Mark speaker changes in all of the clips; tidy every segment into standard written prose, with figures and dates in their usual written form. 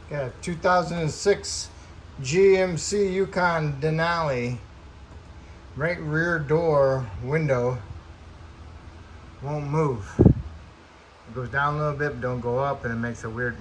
Speaker 1: Got a 2006 GMC Yukon Denali. Right rear door window won't move. It goes down a little bit, but don't go up, and it makes a weird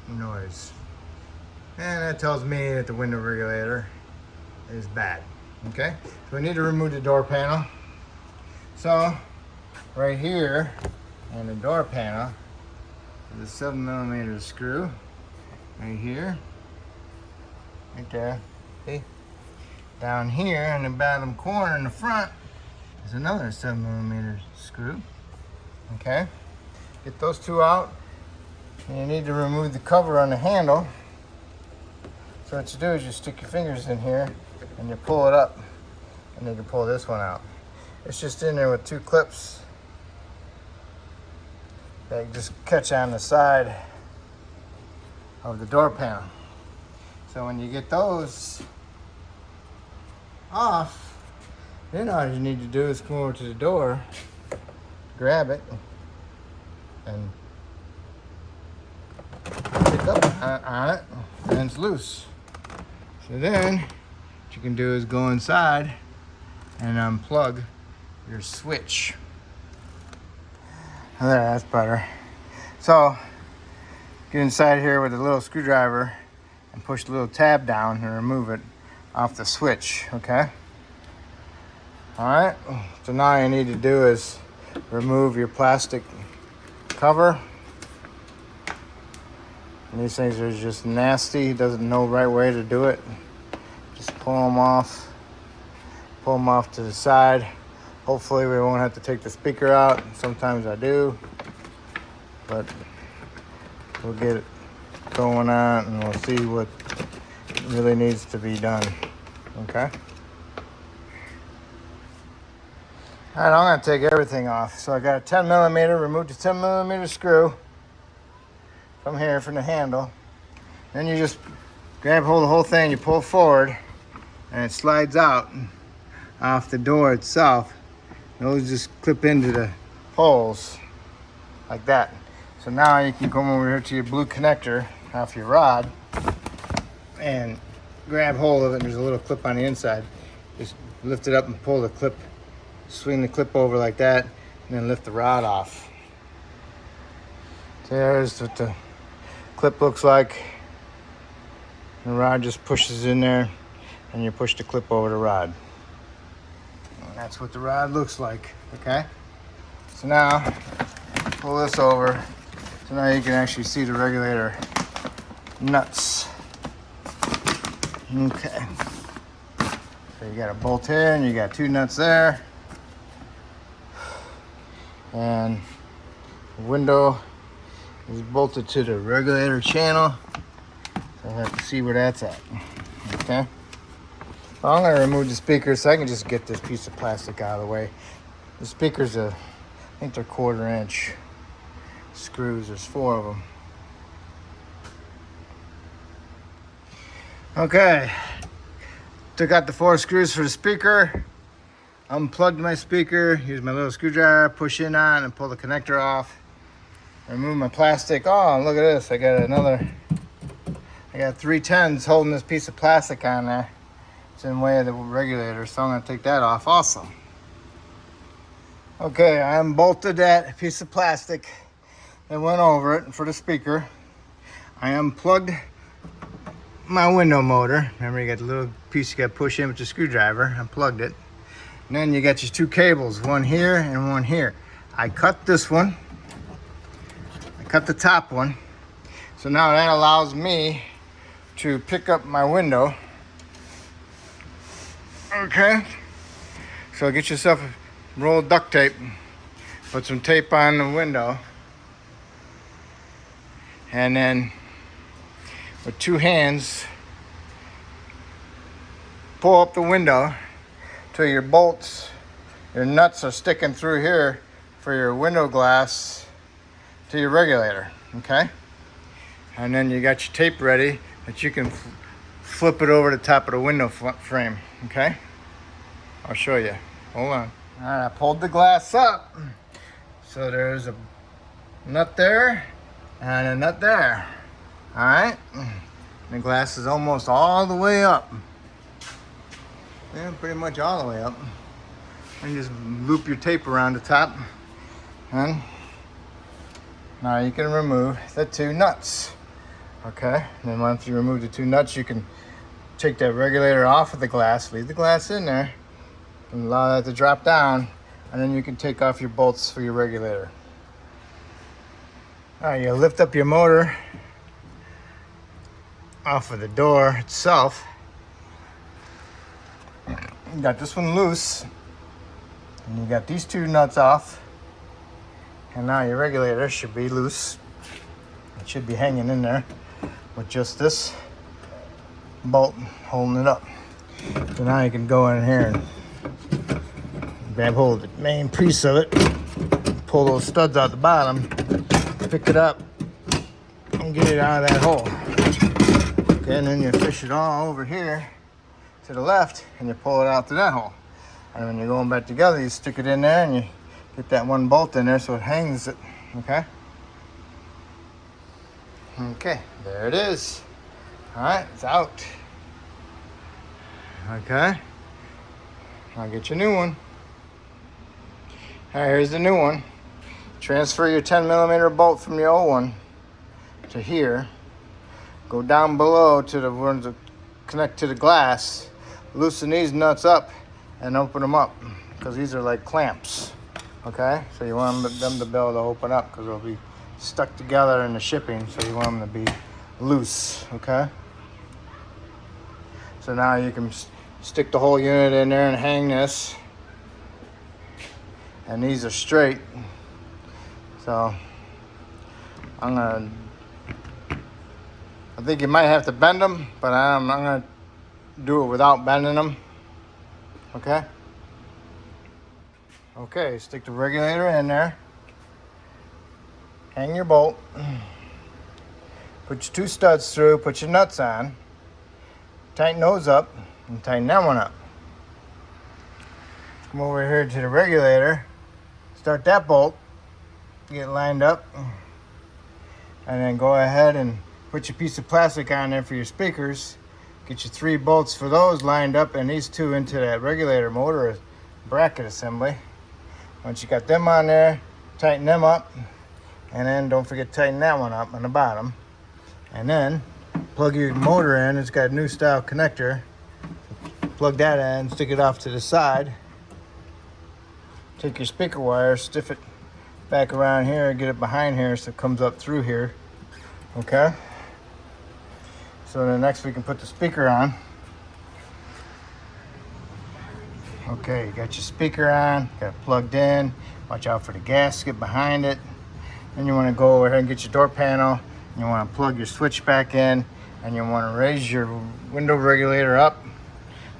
Speaker 1: noise. And that tells me that the window regulator is bad. Okay, so we need to remove the door panel. So right here on the door panel is a 7mm screw. Right here, right there. See? Down here in the bottom corner in the front is another 7mm screw. Okay, get those two out, and you need to remove the cover on the handle. So what you do is you stick your fingers in here and you pull it up, and then you pull this one out. It's just in there with two clips that just catch on the side of the door panel. So when you get those off, then all you need to do is come over to the door, grab it, and pick up on it, and it's loose. So then what you can do is go inside and unplug your switch. There, that's better. So get inside here with a little screwdriver and push the little tab down and remove it off the switch, okay? All right, so now all you need to do is remove your plastic cover. And these things are just nasty. He doesn't know the right way to do it. Just pull them off to the side. Hopefully we won't have to take the speaker out. Sometimes I do, but we'll get it going on and we'll see what really needs to be done. Okay. All right, I'm gonna take everything off. So I got a 10mm, remove the 10mm screw from here from the handle. Then you just grab hold of the whole thing, you pull forward, and it slides out off the door itself. Those just clip into the holes like that. So now you can come over here to your blue connector off your rod and grab hold of it. There's a little clip on the inside. Just lift it up and pull the clip, swing the clip over like that, and then lift the rod off. There's what the clip looks like. The rod just pushes in there, and you push the clip over the rod. And that's what the rod looks like, okay? So now, pull this over. So now you can actually see the regulator nuts. Okay. So you got a bolt here, and you got two nuts there. And the window is bolted to the regulator channel. So I'll have to see where that's at. Okay. Well, I'm going to remove the speakers so I can just get this piece of plastic out of the way. The speakers are, I think they're 1/4 inch screws. There's 4 of them. Okay. Took out the 4 screws for the speaker. Unplugged my speaker. Use my little screwdriver, push in on and pull the connector off. Remove my plastic. Oh, look at this. I got 3 10s holding this piece of plastic on there. It's in the way of the regulator, so I'm going to take that off also. Okay, I unbolted that piece of plastic that went over it for the speaker. I unplugged my window motor. Remember, you got the little piece you got to push in with the screwdriver. Unplugged it. And then you got your 2 cables, one here and one here. I cut this one. I cut the top one. So now that allows me to pick up my window. Okay. So get yourself a roll of duct tape. Put some tape on the window. And then with 2 hands, pull up the window till your bolts, your nuts are sticking through here for your window glass to your regulator, okay? And then you got your tape ready that you can flip it over the top of the window frame, okay? I'll show you. Hold on. All right, I pulled the glass up. So there's a nut there and a nut there. All right, the glass is almost all the way up. Yeah, pretty much all the way up. And just loop your tape around the top. And now you can remove the two nuts. Okay, and then once you remove the two nuts, you can take that regulator off of the glass, leave the glass in there, and allow that to drop down, and then you can take off your bolts for your regulator. All right, you lift up your motor off of the door itself. You got this one loose, and you got these two nuts off, and now your regulator should be loose. It should be hanging in there with just this bolt holding it up. So now you can go in here and grab hold of the main piece of it, pull those studs out the bottom, pick it up, and get it out of that hole. Okay, and then you fish it all over here to the left, and you pull it out to that hole. And when you're going back together, you stick it in there, and you get that one bolt in there so it hangs it. Okay? Okay, there it is. All right, it's out. Okay, I'll get you a new one. All right, here's the new one. Transfer your 10mm bolt from the old one to here. Go down below to the ones that connect to the glass. Loosen these nuts up and open them up, because these are like clamps. Okay, so you want them to be able to open up, because they'll be stuck together in the shipping, so you want them to be loose. Okay, so now you can stick the whole unit in there and hang this, and these are straight. So I think you might have to bend them, but I'm gonna do it without bending them. Okay, okay, stick the regulator in there, hang your bolt, put your two studs through, put your nuts on, tighten those up, and tighten that one up. Come over here to the regulator, start that bolt, get lined up, and then go ahead and put your piece of plastic on there for your speakers. Get your 3 bolts for those lined up, and these 2 into that regulator motor bracket assembly. Once you got them on there, tighten them up, and then don't forget to tighten that one up on the bottom. And then plug your motor in. It's got a new style connector. Plug that in, stick it off to the side. Take your speaker wire, stiff it back around here, get it behind here so it comes up through here. Okay? So then next we can put the speaker on. Okay, you got your speaker on, got it plugged in. Watch out for the gasket behind it. Then you want to go over here and get your door panel. You want to plug your switch back in, and you want to raise your window regulator up.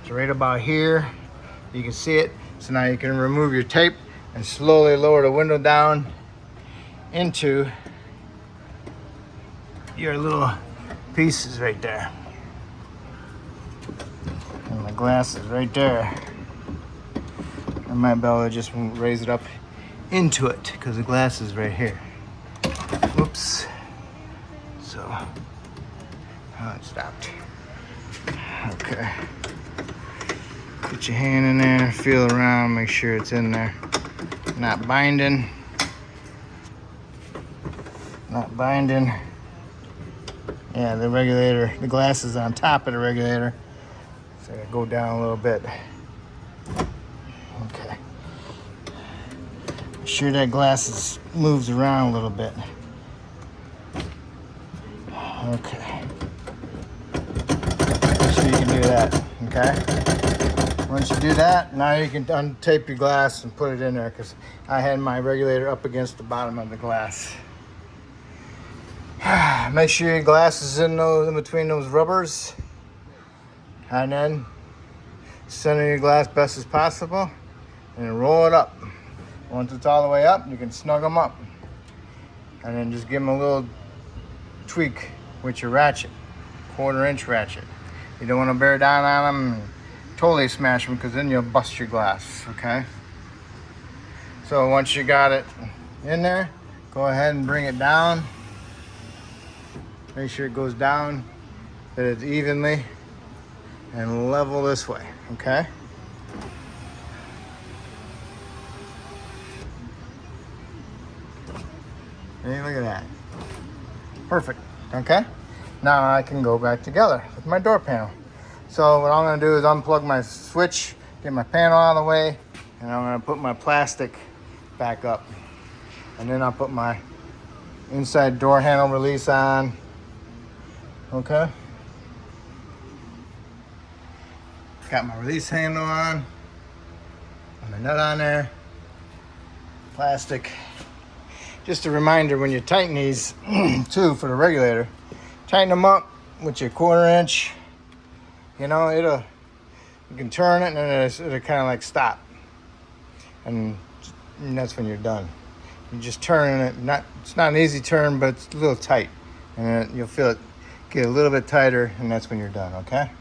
Speaker 1: It's right about here. You can see it. So now you can remove your tape and slowly lower the window down into your little pieces right there. And the glass is right there. I might be able to just raise it up into it because the glass is right here. Whoops. So, oh, it stopped. Okay. Put your hand in there, feel around, make sure it's in there. Not binding. Not binding. Yeah, the regulator, the glass is on top of the regulator. So I gotta go down a little bit. Okay. Make sure that glass moves around a little bit. Okay. Make sure you can do that, okay? Once you do that, now you can untape your glass and put it in there, because I had my regulator up against the bottom of the glass. Make sure your glass is in between those rubbers, and then center your glass best as possible and roll it up. Once it's all the way up, you can snug them up, and then just give them a little tweak with your ratchet, 1/4-inch ratchet. You don't want to bear down on them and totally smash them, because then you'll bust your glass. Okay, so once you got it in there, go ahead and bring it down. Make sure it goes down, that it's evenly and level this way, okay? Hey, look at that. Perfect, okay? Now I can go back together with my door panel. So what I'm gonna do is unplug my switch, get my panel out of the way, and I'm gonna put my plastic back up. And then I'll put my inside door handle release on, okay? Got my release handle on, and my nut on there, plastic. Just a reminder, when you tighten these too for the regulator, tighten them up with your 1/4 inch. You know, you can turn it and then it'll kind of like stop. And that's when you're done. You're just turning it, it's not an easy turn, but it's a little tight. And then you'll feel it get a little bit tighter, and that's when you're done, okay?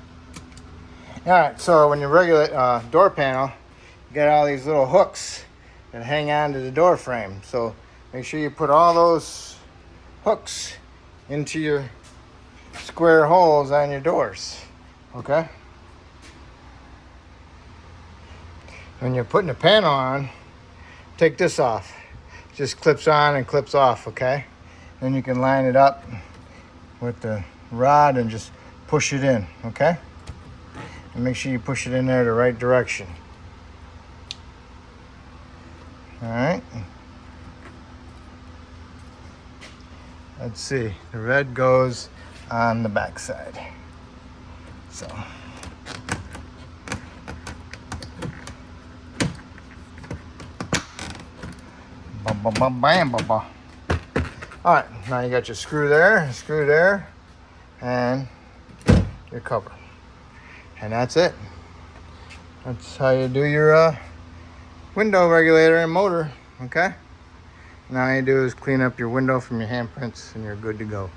Speaker 1: All right, so when you regulate door panel, you got all these little hooks that hang on to the door frame. So make sure you put all those hooks into your square holes on your doors, okay? When you're putting the panel on, take this off. It just clips on and clips off, okay? Then you can line it up with the rod and just push it in, okay? And make sure you push it in there the right direction. All right. Let's see, the red goes on the back side. So. Bam, all right, now you got your screw there, and your cover. And that's it. That's how you do your window regulator and motor, okay? Now all you do is clean up your window from your handprints and you're good to go.